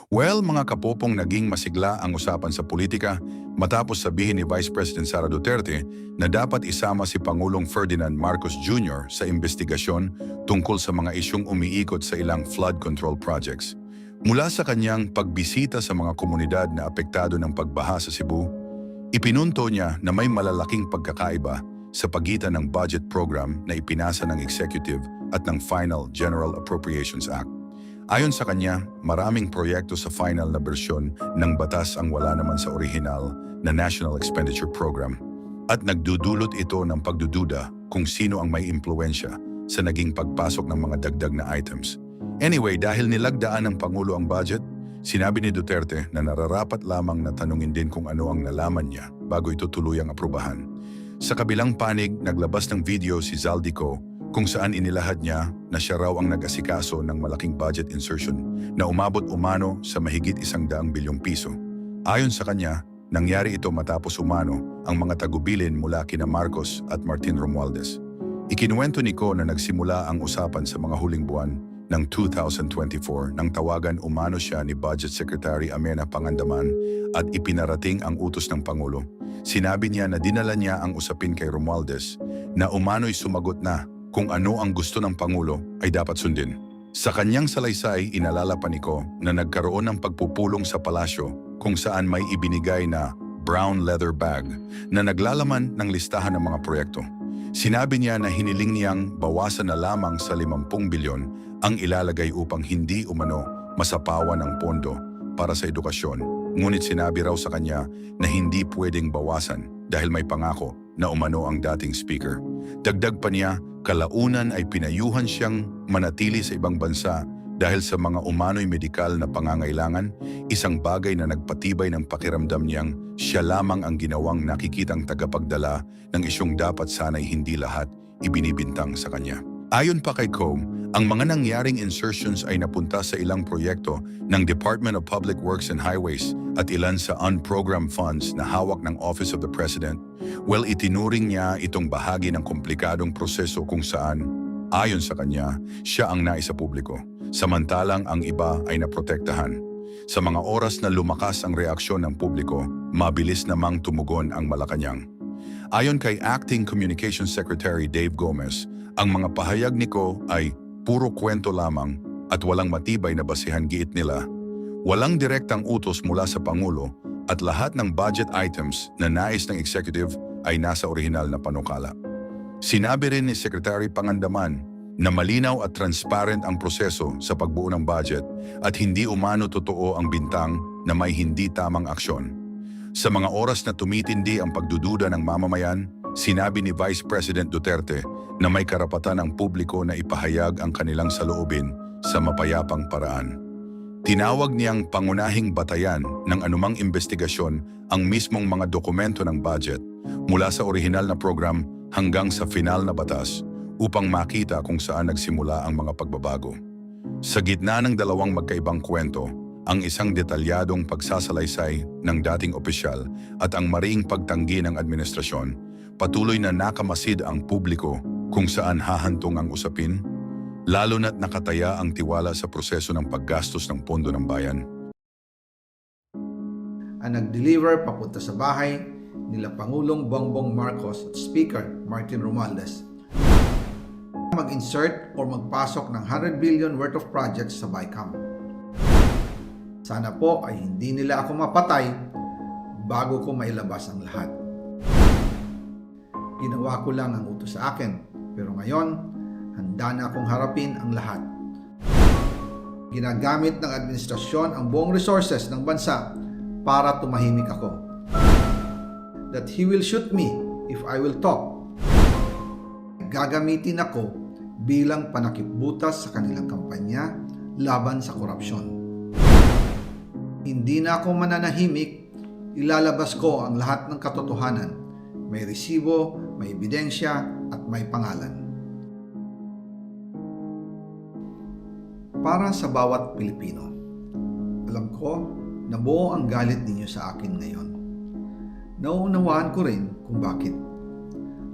Well, mga kapopong, naging masigla ang usapan sa politika matapos sabihin ni Vice President Sara Duterte na dapat isama si Pangulong Ferdinand Marcos Jr. sa investigasyon tungkol sa mga isyong umiikot sa ilang flood control projects. Mula sa kanyang pagbisita sa mga komunidad na apektado ng pagbaha sa Cebu, ipinunto niya na may malalaking pagkakaiba sa pagitan ng budget program na ipinasa ng Executive at ng Final General Appropriations Act. Ayon sa kanya, maraming proyekto sa final na bersyon ng batas ang wala naman sa orihinal na National Expenditure Program. At nagdudulot ito ng pagdududa kung sino ang may impluensya sa naging pagpasok ng mga dagdag na items. Anyway, dahil nilagdaan ng Pangulo ang budget, sinabi ni Duterte na nararapat lamang na tanungin din kung ano ang nalaman niya bago ito tuluyang aprubahan. Sa kabilang panig, naglabas ng video si Zaldico kung saan inilahad niya na siya raw ang nag-asikaso ng malaking budget insertion na umabot umano sa mahigit 100 bilyong piso. Ayon sa kanya, nangyari ito matapos umano ang mga tagubilin mula kina Marcos at Martin Romualdez. Ikinuwento ni Ko na nagsimula ang usapan sa mga huling buwan ng 2024 nang tawagan umano siya ni Budget Secretary Amenah Pangandaman at ipinarating ang utos ng Pangulo. Sinabi niya na dinala niya ang usapin kay Romualdez na umano'y sumagot na kung ano ang gusto ng Pangulo ay dapat sundin. Sa kanyang salaysay, inalala pa ni Ko na nagkaroon ng pagpupulong sa palasyo kung saan may ibinigay na brown leather bag na naglalaman ng listahan ng mga proyekto. Sinabi niya na hiniling niyang bawasan na lamang sa 50 bilyon ang ilalagay upang hindi umano masapawan ang pondo para sa edukasyon. Ngunit sinabi raw sa kanya na hindi pwedeng bawasan dahil may pangako na umano ang dating speaker. Dagdag pa niya, kalaunan ay pinayuhan siyang manatili sa ibang bansa dahil sa mga umano'y medikal na pangangailangan, isang bagay na nagpatibay ng pakiramdam niyang siya lamang ang ginawang nakikitang tagapagdala ng isyong dapat sana'y hindi lahat ibinibintang sa kanya. Ayon pa kay Combe, ang mga nangyaring insertions ay napunta sa ilang proyekto ng Department of Public Works and Highways at ilan sa unprogrammed funds na hawak ng Office of the President. Well, itinuring niya itong bahagi ng komplikadong proseso kung saan, ayon sa kanya, siya ang naisa publiko, samantalang ang iba ay naprotektahan. Sa mga oras na lumakas ang reaksyon ng publiko, mabilis namang tumugon ang Malacanang. Ayon kay Acting Communications Secretary Dave Gomez, ang mga pahayag ni Ko ay puro kwento lamang at walang matibay na basihan, giit nila. Walang direktang utos mula sa Pangulo at lahat ng budget items na nais ng Executive ay nasa orihinal na panukala. Sinabi rin ni Secretary Pangandaman na malinaw at transparent ang proseso sa pagbuo ng budget at hindi umano totoo ang bintang na may hindi tamang aksyon. Sa mga oras na tumitindi ang pagdududa ng mamamayan, sinabi ni Vice President Duterte na may karapatan ang publiko na ipahayag ang kanilang saloobin sa mapayapang paraan. Tinawag niyang pangunahing batayan ng anumang investigasyon ang mismong mga dokumento ng budget mula sa orihinal na program hanggang sa final na batas upang makita kung saan nagsimula ang mga pagbabago. Sa gitna ng dalawang magkaibang kwento, ang isang detalyadong pagsasalaysay ng dating opisyal at ang mariing pagtanggi ng administrasyon, patuloy na nakamasid ang publiko kung saan hahantong ang usapin, lalo na't nakataya ang tiwala sa proseso ng paggastos ng pondo ng bayan. Ang nag-deliver papunta sa bahay nila Pangulong Bongbong Marcos at Speaker Martin Romualdez mag-insert o magpasok ng 100 billion worth of projects sa BICAM. Sana po ay hindi nila ako mapatay bago ko mailabas ang lahat. Ginawa ko lang ang utos sa akin, pero ngayon, handa na akong harapin ang lahat. Ginagamit ng administrasyon ang buong resources ng bansa para tumahimik ako. That he will shoot me if I will talk. Gagamitin ako bilang panakipbutas sa kanilang kampanya laban sa korupsyon. Hindi na ako mananahimik, ilalabas ko ang lahat ng katotohanan. May resibo, may ebidensya, at may pangalan. Para sa bawat Pilipino, alam ko na buo ang galit ninyo sa akin ngayon. Nauunawaan ko rin kung bakit,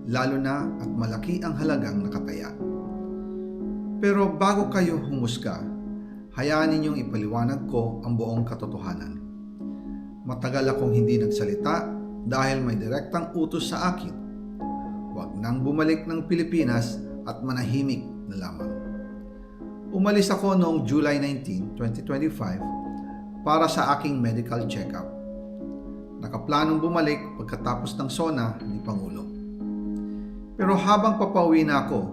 lalo na at malaki ang halagang nakataya. Pero bago kayo humusga, hayaan ninyong ipaliwanag ko ang buong katotohanan. Matagal akong hindi nagsalita dahil may direktang utos sa akin. Huwag nang bumalik ng Pilipinas at manahimik na lamang. Umalis ako noong July 19, 2025 para sa aking medical check-up. Nakaplanong bumalik pagkatapos ng SONA ni Pangulo. Pero habang papauwi na ako,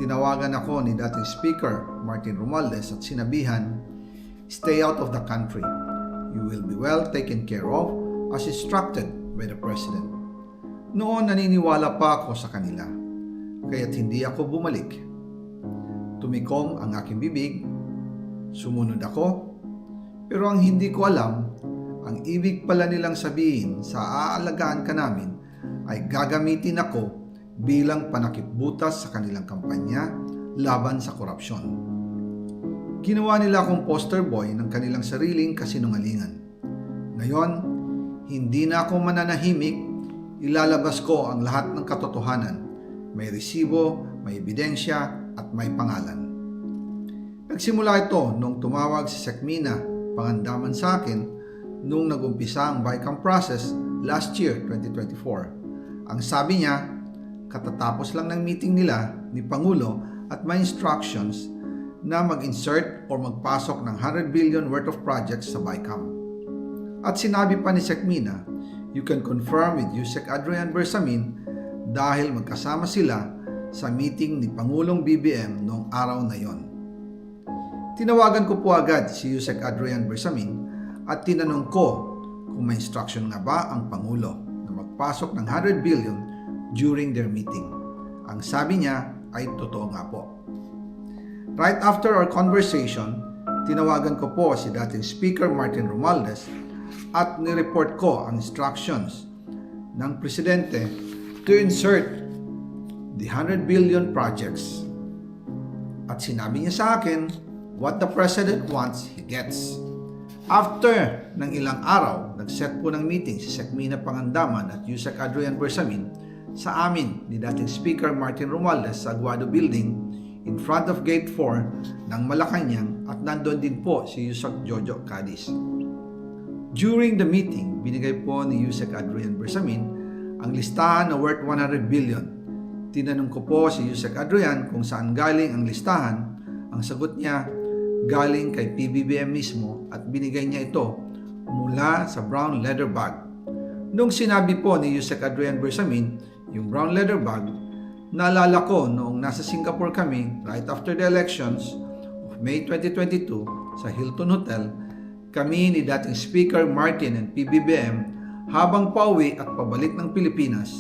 tinawagan ako ni dating Speaker Martin Romualdez at sinabihan, "Stay out of the country. You will be well taken care of as instructed by the President." Noon naniniwala pa ako sa kanila, kaya't hindi ako bumalik. Tumikom ang aking bibig, sumunod ako, pero ang hindi ko alam, ang ibig pala nilang sabihin sa aalagaan ka namin ay gagamitin ako bilang panakipbutas sa kanilang kampanya laban sa korupsyon. Ginawa nila akong poster boy ng kanilang sariling kasinungalingan. Ngayon, hindi na ako mananahimik, ilalabas ko ang lahat ng katotohanan. May resibo, may ebidensya, at may pangalan. Nagsimula ito nung tumawag si Sekmina Pangandaman sa akin nung nagumpisa ang BICAM process last year, 2024. Ang sabi niya, katatapos lang ng meeting nila ni Pangulo at may instructions na mag-insert or magpasok ng 100 billion worth of projects sa BICAM. At sinabi pa ni Sekmina, you can confirm with Yusek Adrian Bersamin dahil magkasama sila sa meeting ni Pangulong BBM noong araw na yon. Tinawagan ko po agad si Yusek Adrian Bersamin at tinanong ko kung may instruction nga ba ang Pangulo na magpasok ng 100 billion during their meeting. Ang sabi niya ay totoo nga po. Right after our conversation, tinawagan ko po si dating Speaker Martin Romualdez at nireport ko ang instructions ng Presidente to insert the 100 billion projects. At sinabi niya sa akin, what the President wants, he gets. After ng ilang araw, nag-set po ng meeting si Sekmina Pangandaman at Yusek Adrian Bersamin sa amin ni dating Speaker Martin Romualdez sa Aguado Building in front of Gate 4 ng Malacanang at nandun din po si Yusek Jojo Cadiz. During the meeting, binigay po ni Yusek Adrian Bersamin ang listahan na worth 100 billion. Tinanong ko po si Yusek Adrian kung saan galing ang listahan. Ang sagot niya, galing kay PBBM mismo at binigay niya ito mula sa brown leather bag. Nung sinabi po ni Yusek Adrian Bersamin yung brown leather bag, naalala ko noong nasa Singapore kami right after the elections of May 2022 sa Hilton Hotel, kami ni dating Speaker Martin and PBBM habang pauwi at pabalik ng Pilipinas,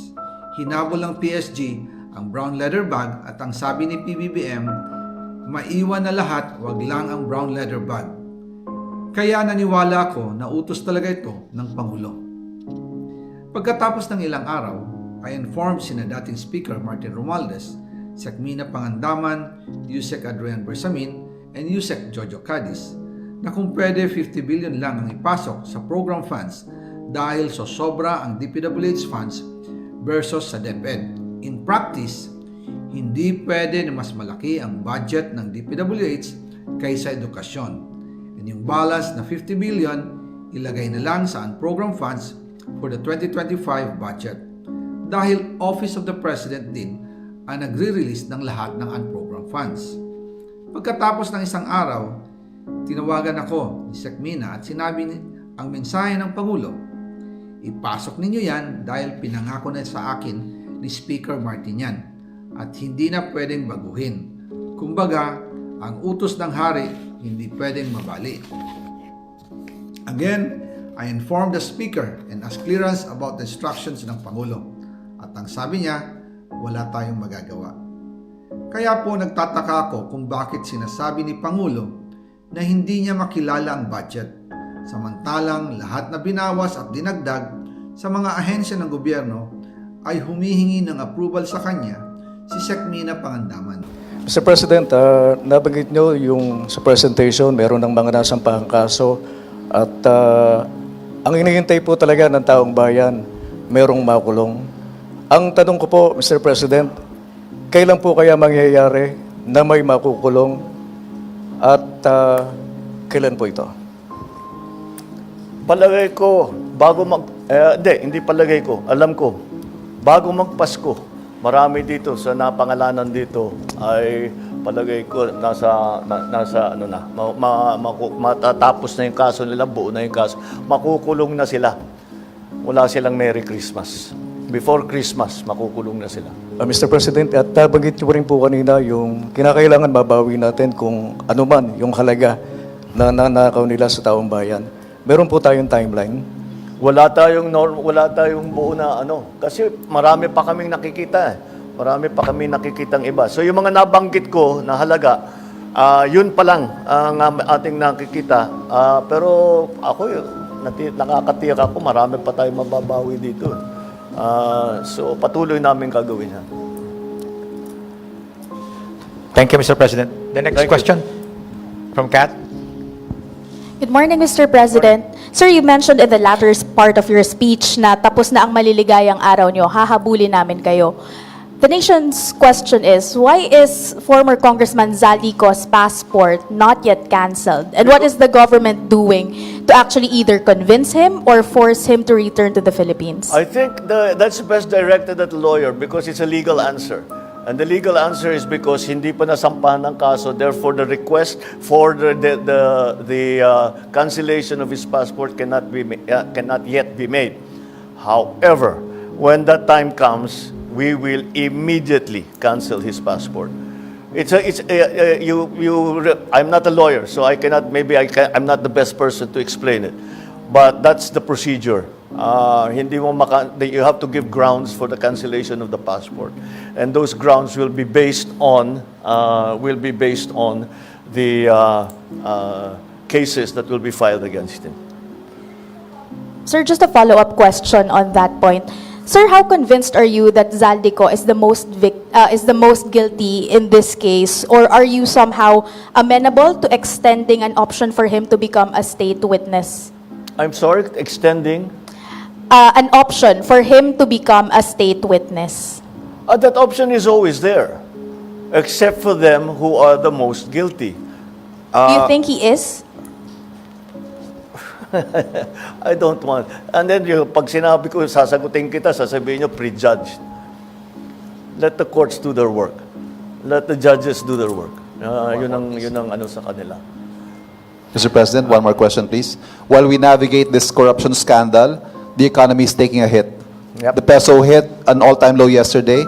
hinabol ng PSG ang brown leather bag at ang sabi ni PBBM, maiwan na lahat, wag lang ang brown leather bag. Kaya naniwala ako na utos talaga ito ng Pangulo. Pagkatapos ng ilang araw, I informed sina dating Speaker Martin Romualdez, Sekmina Pangandaman, Yusek Adrian Bersamin, and Yusek Jojo Cadiz na kung pwede 50 billion lang ang ipasok sa program funds dahil sa sobra ang DPWH funds versus sa DepEd. In practice, hindi pwede na mas malaki ang budget ng DPWH kaysa edukasyon. And yung balance na 50 billion, ilagay na lang sa program funds for the 2025 budget. Dahil Office of the President din ang nagre-release ng lahat ng unprogram funds. Pagkatapos ng isang araw, tinawagan ako ni Sekmina at sinabi ang mensahe ng Pangulo, ipasok ninyo yan dahil pinangako na sa akin ni Speaker Martin yan at hindi na pwedeng baguhin. Kumbaga, ang utos ng hari hindi pwedeng mabali. Again, I informed the Speaker and asked clearance about the instructions ng Pangulo. At ang sabi niya, wala tayong magagawa. Kaya po nagtataka ako kung bakit sinasabi ni Pangulo na hindi niya makilala ang budget, samantalang lahat na binawas at dinagdag sa mga ahensya ng gobyerno ay humihingi ng approval sa kanya si Sekmina Pangandaman. Mr. President, nabanggit nyo yung sa presentation, meron ng mga nasampahang kaso at ang hinihintay po talaga ng taong bayan, merong makulong. Ang tanong ko po, Mr. President, kailan po kaya mangyayari na may makukulong At kailan po ito? Palagay ko, hindi palagay ko, alam ko, bago magpasko, marami dito sa napangalanan dito ay palagay ko nasa matatapos na yung kaso nila, buo na yung kaso, makukulong na sila. Wala silang Merry Christmas. Before Christmas, makukulong na sila. Mr. President, at nabanggit niyo rin po kanina yung kinakailangan babawi natin kung ano man yung halaga na nanakaw nila sa taong bayan. Meron po tayong timeline. Wala tayong buo na kasi marami pa kaming nakikita. Marami pa kaming nakikitang iba. So yung mga nabanggit ko na halaga, yun pa lang ang ating nakikita. Pero ako, nakakatiyak ako, marami pa tayong mababawi dito. So patuloy namin gagawin yan. Thank you, Mr. President. The next Thank you. question from Kat. Good morning, Mr. President. Sir, you mentioned in the latter part of your speech na tapos na ang maliligayang araw nyo, hahabulin namin kayo. The nation's question is, why is former Congressman Zaldico's passport not yet canceled? And what is the government doing to actually either convince him or force him to return to the Philippines? I think that's best directed at the lawyer because it's a legal answer. And the legal answer is because hindi pa nasampahan ng kaso, therefore the request for the cancellation of his passport cannot yet be made. However, when that time comes, we will immediately cancel his passport. I'm not a lawyer, so I'm not the best person to explain it. But that's the procedure. You have to give grounds for the cancellation of the passport, and those grounds will be based on the cases that will be filed against him. Sir, just a follow-up question on that point. Sir, how convinced are you that Zaldico is the most guilty in this case, or are you somehow amenable to extending an option for him to become a state witness? I'm sorry, extending. An option for him to become a state witness. That option is always there, except for them who are the most guilty. Do you think he is? I don't want. And then pag sinabi ko, sasagutin kita, sasabihin nyo, prejudged. Let the courts do their work. Let the judges do their work. Yun ang sa kanila. Mr. President, one more question, please. While we navigate this corruption scandal, the economy is taking a hit. Yep. The peso hit an all-time low yesterday.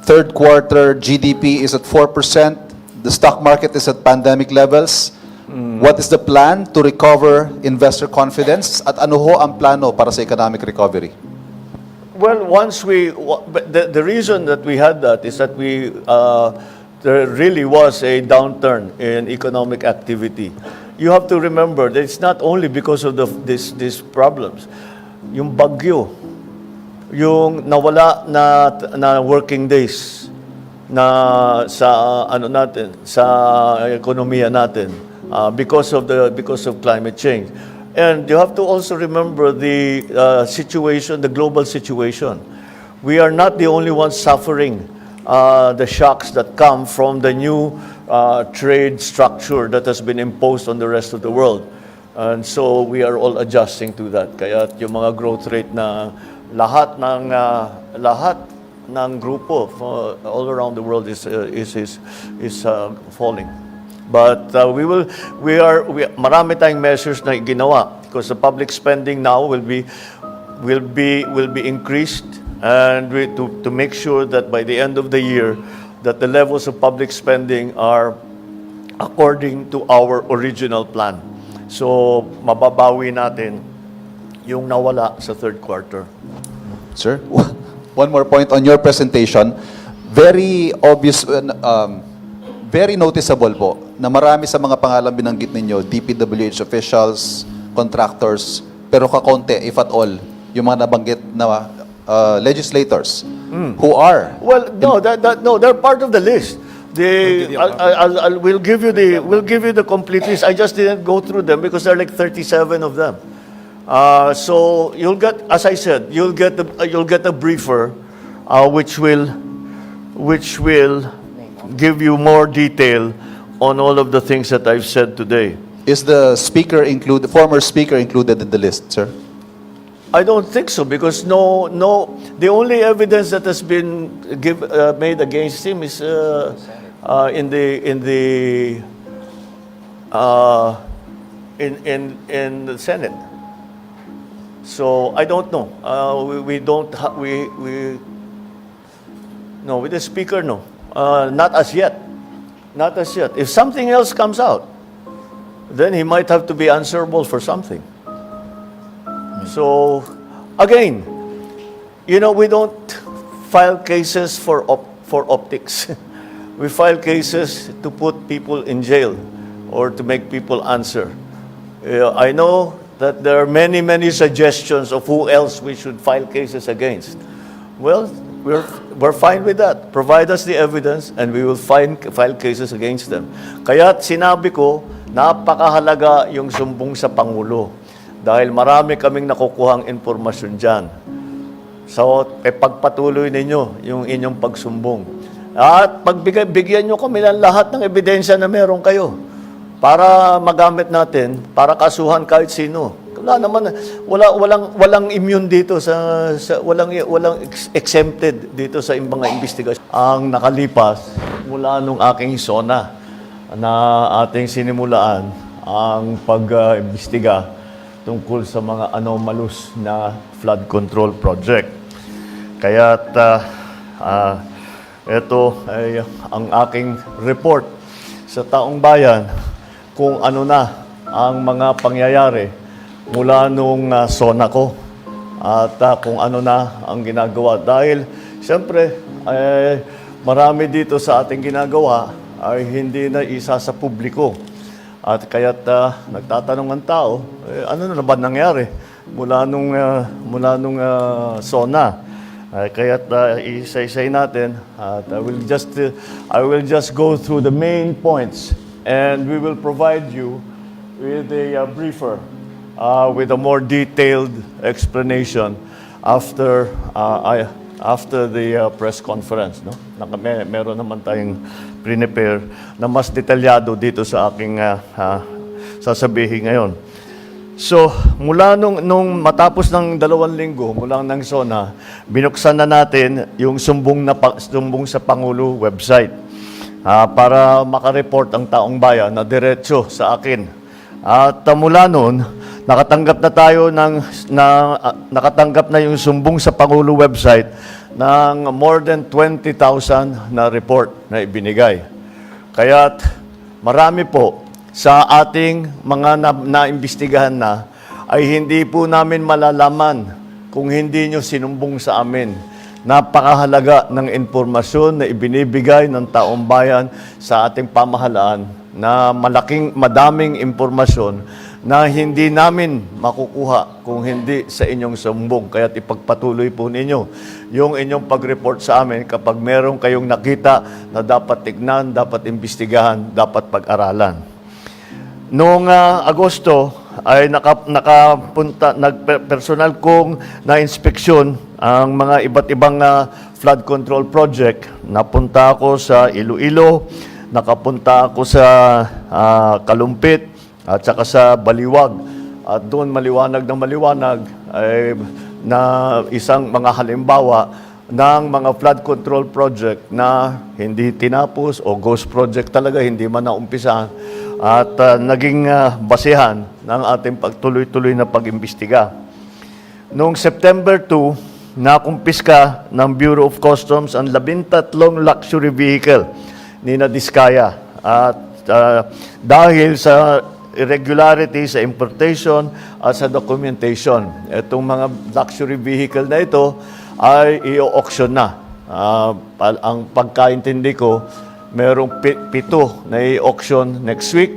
Third quarter GDP is at 4%. The stock market is at pandemic levels. What is the plan to recover investor confidence? At ano ho ang plano para sa economic recovery? Well, the reason that we had that is that there really was a downturn in economic activity. You have to remember that it's not only because of these problems. Yung bagyo, yung nawala na working days na sa ekonomiya natin because of climate change. And you have to also remember the global situation. We are not the only ones suffering the shocks that come from the new trade structure that has been imposed on the rest of the world. And so we are all adjusting to that. Kaya yung mga growth rate na lahat ng grupo all around the world is falling. But marami tayong measures na ginawa because the public spending now will be increased, and to make sure that by the end of the year that the levels of public spending are according to our original plan. So mababawi natin yung nawala sa third quarter. Sir, one more point on your presentation. Very obvious, very noticeable po na marami sa mga pangalan binanggit ninyo, DPWH officials, contractors, pero kakonte, if at all, yung mga nabanggit na legislators who are. Well, no, they're part of the list. We'll give you the complete list. I just didn't go through them because there are like 37 of them. So you'll get, as I said, you'll get a briefer, which will give you more detail on all of the things that I've said today. Is the former speaker included in the list, sir? I don't think so because the only evidence that has been made against him is in the Senate. So I don't know. No, with the speaker, no. Not as yet. Not as yet. If something else comes out, then he might have to be answerable for something. So, again, we don't file cases for optics. We file cases to put people in jail or to make people answer. I know that there are many, many suggestions of who else we should file cases against. Well, we're fine with that. Provide us the evidence and we will file cases against them. Kaya sinabi ko, napakahalaga yung sumbong sa Pangulo dahil marami kaming nakukuhang impormasyon dyan. So, pagpatuloy ninyo yung inyong pagsumbong. At bigyan nyo kami ng lahat ng ebidensya na meron kayo para magamit natin, para kasuhan kahit sino. Walang immune dito walang exempted dito sa mga investigasyon. Ang nakalipas mula nung aking SONA na ating sinimulaan ang pag-imbestiga tungkol sa mga anomalous na flood control project. Kaya't ito ay ang aking report sa taong bayan kung ano na ang mga pangyayari mula nung SONA ko at kung ano na ang ginagawa. Dahil, siyempre, marami dito sa ating ginagawa ay hindi na isa sa publiko. At kaya't nagtatanong ang tao, ano na ba nangyari mula nung SONA? Kaya't isa-isay natin at I will just go through the main points and we will provide you with a briefer with a more detailed explanation after the press conference, no? Meron naman tayong prepare na mas detalyado dito sa aking sasabihin ngayon. So, mula nung matapos ng 2 linggo mula ng SONA, binuksan na natin yung sumbong sa Pangulo website para makareport ang taong bayan na diretso sa akin. At mula noon, nakatanggap na yung sumbong sa Pangulo website ng more than 20,000 na report na ibinigay. Kaya't marami po sa ating mga naimbestigahan na ay hindi po namin malalaman kung hindi nyo sinumbong sa amin. Napakahalaga ng impormasyon na ibinibigay ng taong bayan sa ating pamahalaan na madaming impormasyon na hindi namin makukuha kung hindi sa inyong sumbong. Kaya't ipagpatuloy po ninyo yung inyong pag-report sa amin kapag meron kayong nakita na dapat tignan, dapat imbestigahan, dapat pag-aralan. Noong Agosto ay personal kong na-inspeksyon ang mga iba't ibang flood control project. Napunta ako sa Iloilo, nakapunta ako sa Kalumpit at saka sa Baliwag. At doon maliwanag ay na isang mga halimbawa ng mga flood control project na hindi tinapos o ghost project talaga, hindi man naumpisahan at naging basehan ng ating pagtuloy-tuloy na pag-imbestiga. Noong September 2, nakumpiska ng Bureau of Customs ang 13 luxury vehicle ni Diskaya. At dahil sa irregularity sa importation at sa documentation, itong mga luxury vehicle na ito ay i-auction na. Ang pagkaintindi ko, merong 7 na i-auction next week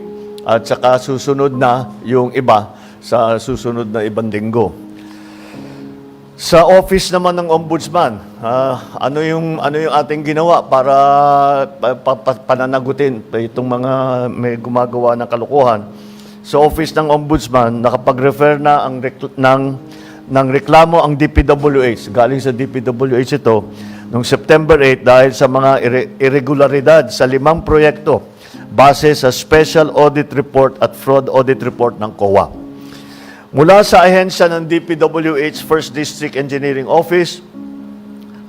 at saka susunod na yung iba sa susunod na ibang linggo. Sa office naman ng Ombudsman, ano yung ating ginawa para pananagutin itong mga may gumagawa ng kalokohan? Sa office ng Ombudsman, nakapag-refer na ng reklamo ang DPWH. Galing sa DPWH ito noong September 8 dahil sa mga irregularidad sa 5 proyekto base sa Special Audit Report at Fraud Audit Report ng COA. Mula sa ahensya ng DPWH First District Engineering Office,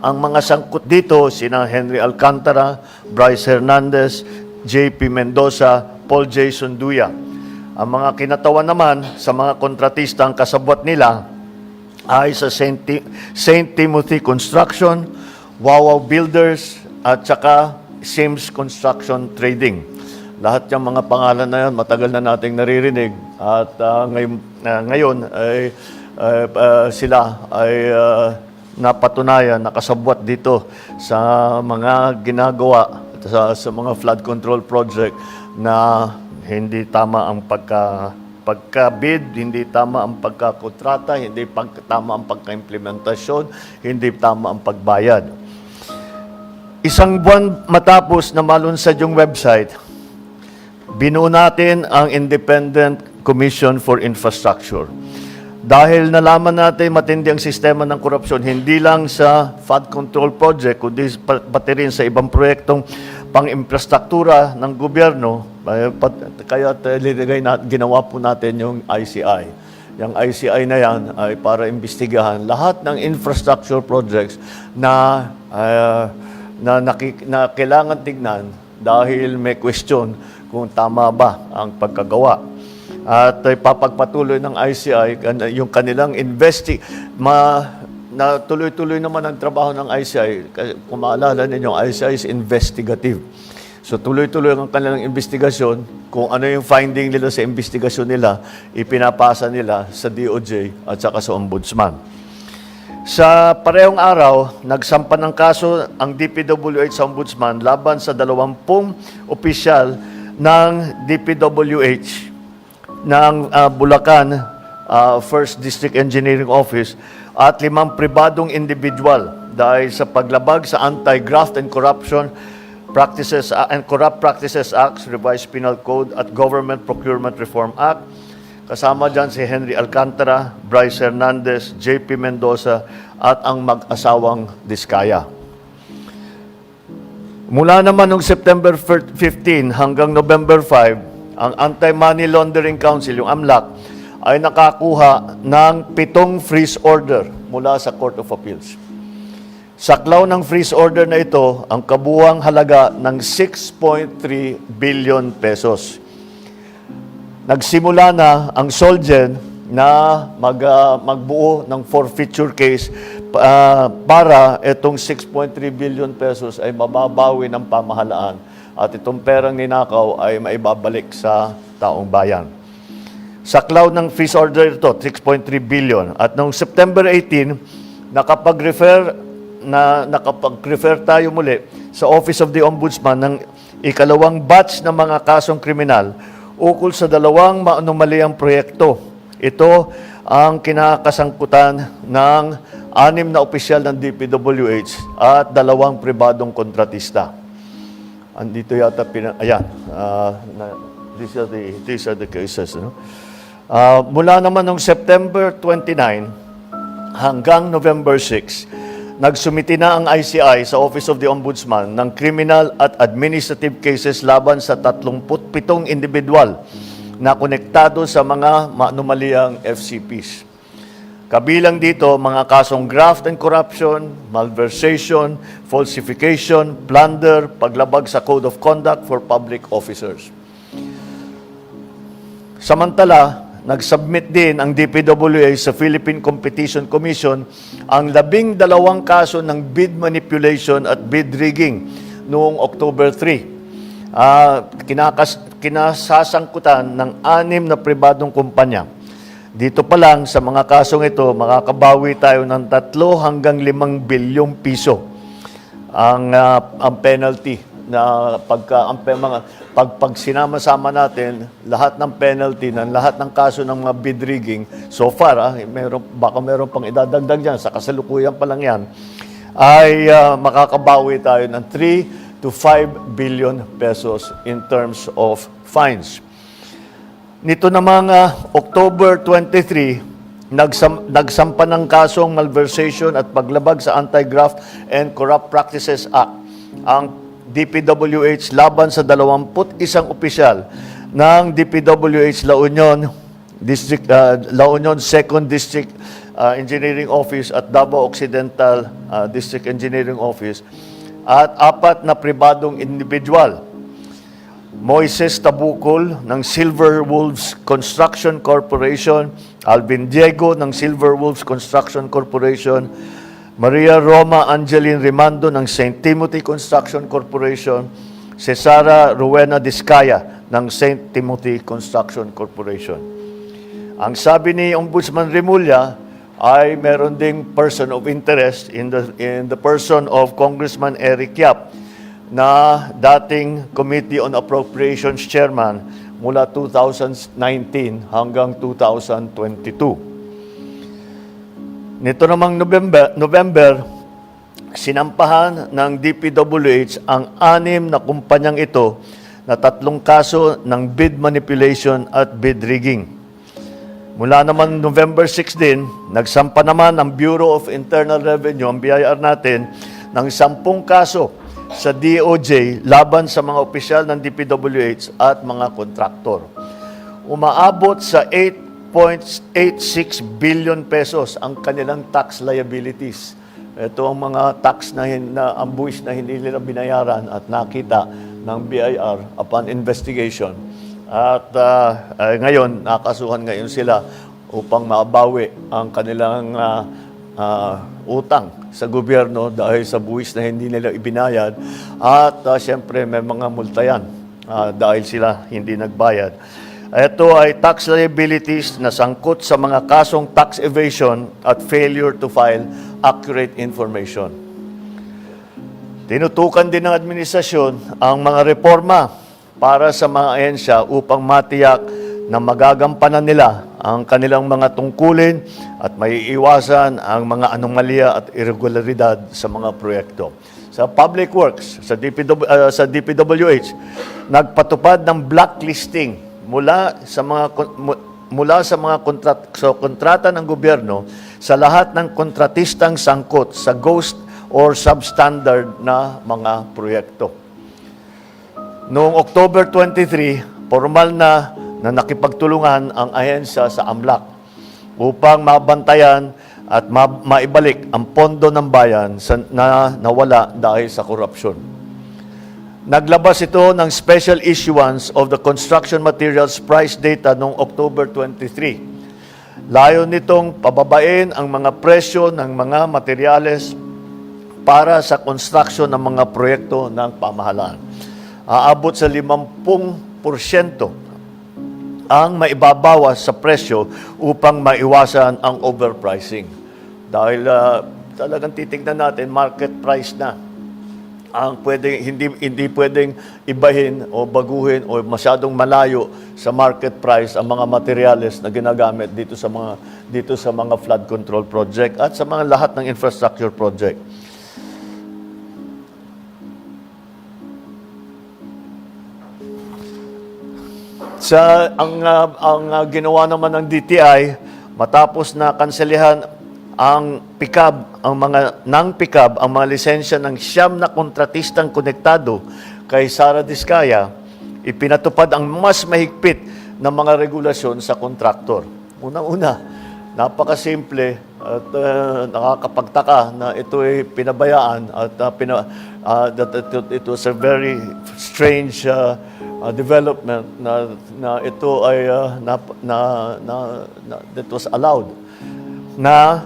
ang mga sangkot dito sina Henry Alcantara, Bryce Hernandez, JP Mendoza, Paul Jason Duya. Ang mga kinatawan naman sa mga kontratista ang kasabwat nila ay sa St. Timothy Construction, Wawaw Builders, at saka Sims Construction Trading. Lahat yung mga pangalan na yan, matagal na nating naririnig. At ngayon ay sila ay napatunayan, nakasabwat dito sa mga ginagawa, sa mga flood control project na hindi tama ang pagka-bid, hindi tama ang pagkakontrata, hindi tama ang pagka-implementasyon, hindi tama ang pagbayad. Isang buwan matapos na malunsad yung website, binuo natin ang Independent Commission for Infrastructure. Dahil nalaman natin matindi ang sistema ng korupsyon, hindi lang sa flood control project, kundi pati rin sa ibang proyektong pang-infrastruktura ng gobyerno, kaya ginawa po natin yung ICI. Yung ICI na yan ay para imbestigahan lahat ng infrastructure projects na kailangan tignan dahil may question kung tama ba ang pagkagawa. At papagpatuloy ng ICI yung kanilang na tuloy-tuloy naman ang trabaho ng ICI. Kung maalala ninyo, ICI is investigative. So tuloy-tuloy ang kanilang investigasyon. Kung ano yung finding nila sa investigasyon nila, ipinapasa nila sa DOJ at saka sa Ombudsman. Sa parehong araw, nagsampa ng kaso ang DPWH sa Ombudsman laban sa 20 opisyal ng DPWH ng Bulacan First District Engineering Office at 5 pribadong individual dahil sa paglabag sa Anti-Graft and Corruption Practices and Corrupt Practices Act, Revised Penal Code at Government Procurement Reform Act. Kasama dyan si Henry Alcantara, Bryce Hernandez, JP Mendoza at ang mag-asawang Diskaya. Mula naman noong September 15 hanggang November 5, ang Anti-Money Laundering Council, yung AMLAC, ay nakakuha ng 7 freeze order mula sa Court of Appeals. Saklaw ng freeze order na ito ang kabuuang halaga ng 6.3 billion pesos. Nagsimula na ang Solgen na magbuo ng forfeiture case para itong 6.3 billion pesos ay mababawi ng pamahalaan at itong perang ninakaw ay maibabalik sa taong bayan. Saklaw ng freeze order ito, 6.3 billion. At noong September 18, nakapag-refer tayo muli sa Office of the Ombudsman ng ikalawang batch ng mga kasong kriminal ukol sa 2 maanomaliang proyekto. Ito ang kinakasangkutan ng 6 na opisyal ng DPWH at 2 pribadong kontratista. Andito yata, these are the cases. No? Mula naman noong September 29 hanggang November 6, nagsumiti na ang ICI sa Office of the Ombudsman ng criminal at administrative cases laban sa 37 individual na konektado sa mga maanomaliang FCPs. Kabilang dito mga kasong graft and corruption, malversation, falsification, plunder, paglabag sa Code of Conduct for Public Officers. Samantala, nag-submit din ang DPWH sa Philippine Competition Commission ang 12 kaso ng bid manipulation at bid rigging noong October 3. Kinasasangkutan ng 6 na pribadong kumpanya. Dito pa lang sa mga kasong ito, makakabawi tayo ng 3 hanggang 5 bilyong piso ang penalty na pag sinama-sama natin lahat ng penalty ng lahat ng kaso ng mga bid rigging so far, baka meron pang idadagdag diyan sa kasalukuyan pa lang yan, ay makakabawi tayo ng 3 to 5 billion pesos in terms of fines. Nito namang October 23, nagsampa ng kasong malversation at paglabag sa Anti-Graft and Corrupt Practices Act ang DPWH laban sa 21 opisyal ng DPWH La Union District, La Union 2nd District Engineering Office at Davao Occidental District Engineering Office at 4 na pribadong individual. Moises Tabukol ng Silver Wolves Construction Corporation, Alvin Diego ng Silver Wolves Construction Corporation, Maria Roma Angeline Rimando ng St. Timothy Construction Corporation, Cesara Rowena Discaya ng St. Timothy Construction Corporation. Ang sabi ni Ombudsman Remulla ay meron ding person of interest in the person of Congressman Eric Yap na dating Committee on Appropriations Chairman mula 2019 hanggang 2022. Nito namang November, sinampahan ng DPWH ang 6 na kumpanyang ito na 3 kaso ng bid manipulation at bid rigging. Mula naman November 16, nagsampa naman ang Bureau of Internal Revenue, ang BIR natin, ng 10 kaso sa DOJ laban sa mga opisyal ng DPWH at mga kontraktor. Umaabot sa 8.86 billion pesos ang kanilang tax liabilities. Ito ang mga tax ang buwis na hindi nila binayaran at nakita ng BIR upon investigation. At ngayon, nakasuhan ngayon sila upang mabawi ang kanilang utang sa gobyerno dahil sa buwis na hindi nila ibinayad. At siyempre, may mga multa yan dahil sila hindi nagbayad. Ito ay tax liabilities na sangkot sa mga kasong tax evasion at failure to file accurate information. Tinutukan din ng administrasyon ang mga reforma para sa mga ahensya upang matiyak na magagampanan nila ang kanilang mga tungkulin at maiiwasan ang mga anomalya at irregularidad sa mga proyekto. Sa Public Works, sa DPWH, nagpatupad ng blacklisting mula sa mga kontrata ng gobyerno sa lahat ng kontratistang sangkot sa ghost or substandard na mga proyekto. Noong October 23, formal na nakipagtulungan ang ahensya sa AMLAC upang mabantayan at maibalik ang pondo ng bayan na nawala dahil sa korupsyon. Naglabas ito ng special issuance of the construction materials price data noong October 23. Layo nitong pababain ang mga presyo ng mga materyales para sa construction ng mga proyekto ng pamahalaan. Aabot sa 50% ang maibabawas sa presyo upang maiwasan ang overpricing. Dahil talagang titignan natin, market price na ang hindi pwedeng ibahin o baguhin o masyadong malayo sa market price ang mga materyales na ginagamit dito sa mga flood control project at sa mga lahat ng infrastructure project. Ang ginawa naman ng DTI matapos na kanselihan ang mga lisensya ng 9 na kontratistang konektado kay Sara Discaya, ipinatupad ang mas mahigpit na mga regulasyon sa kontraktor. Unang-una, napakasimple at nakakapagtaka na ito ay pinabayaan at it was a very strange development na ito ay that was allowed na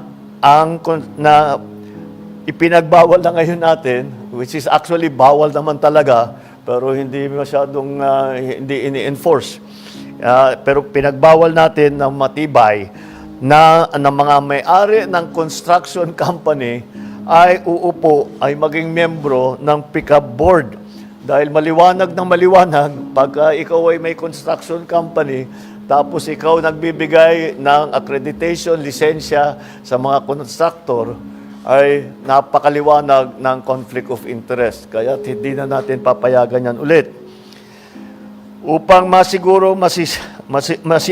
ipinagbawal na ngayon natin, which is actually bawal naman talaga, pero hindi masyadong hindi ini-enforce. Pero pinagbawal natin ng matibay na mga may-ari ng construction company ay maging membro ng pick-up board. Dahil maliwanag ng maliwanag, pagka ikaw ay may construction company, tapos ikaw nagbibigay ng accreditation, lisensya sa mga contractor, ay napakaliwanag ng conflict of interest. Kaya hindi na natin papayagan yan ulit. Upang masiguro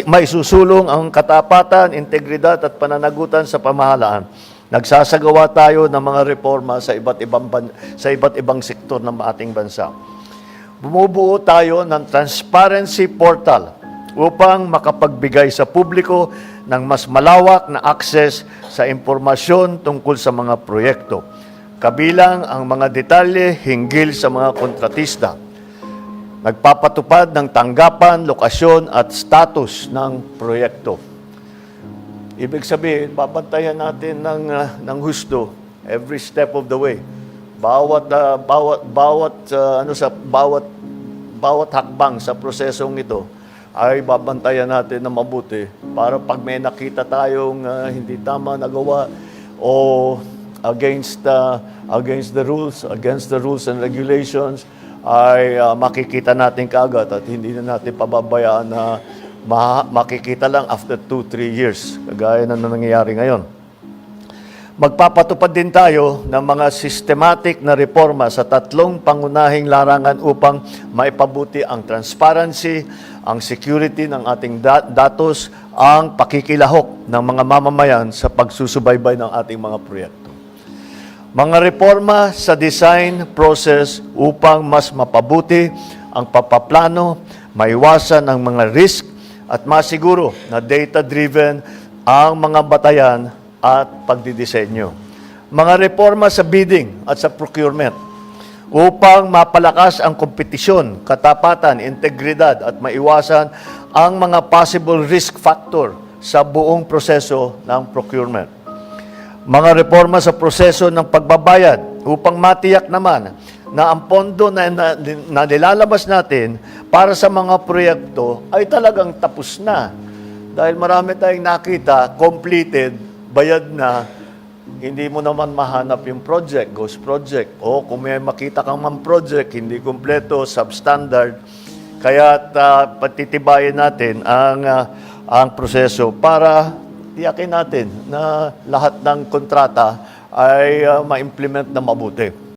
maisusulong ang katapatan, integridad at pananagutan sa pamahalaan, Nagsasagawa tayo ng mga reforma sa sa iba't ibang sektor ng ating bansa. Bumubuo tayo ng transparency portal upang makapagbigay sa publiko ng mas malawak na access sa impormasyon tungkol sa mga proyekto, kabilang ang mga detalye hinggil sa mga kontratista. Nagpapatupad ng tanggapan, lokasyon at status ng proyekto. Ibig sabihin, babantayan natin ng husto every step of the way. Bawat hakbang sa prosesong ito ay babantayan natin na mabuti para pag may nakita tayong hindi tama nagawa o against the rules and regulations ay makikita natin kaagad at hindi na natin pababayaan na makikita lang after 2-3 years, kagaya na nangyayari ngayon. Magpapatupad din tayo ng mga systematic na reforma sa 3 pangunahing larangan upang maipabuti ang transparency, ang security ng ating datos, ang pakikilahok ng mga mamamayan sa pagsusubaybay ng ating mga proyekto. Mga reforma sa design process upang mas mapabuti ang papaplano, maiwasan ang mga risk at masiguro na data-driven ang mga batayan at pagdidisenyo. Mga reforma sa bidding at sa procurement upang mapalakas ang kompetisyon, katapatan, integridad at maiwasan ang mga possible risk factor sa buong proseso ng procurement. Mga reforma sa proseso ng pagbabayad upang matiyak naman na ang pondo na nilalabas natin para sa mga proyekto ay talagang tapos na. Dahil marami tayong nakita, completed, bayad na, hindi mo naman mahanap yung project, ghost project. O kung may makita kang man project, hindi kumpleto, substandard, kaya patitibayin natin ang proseso para tiyakin natin na lahat ng kontrata ay ma-implement na mabuti.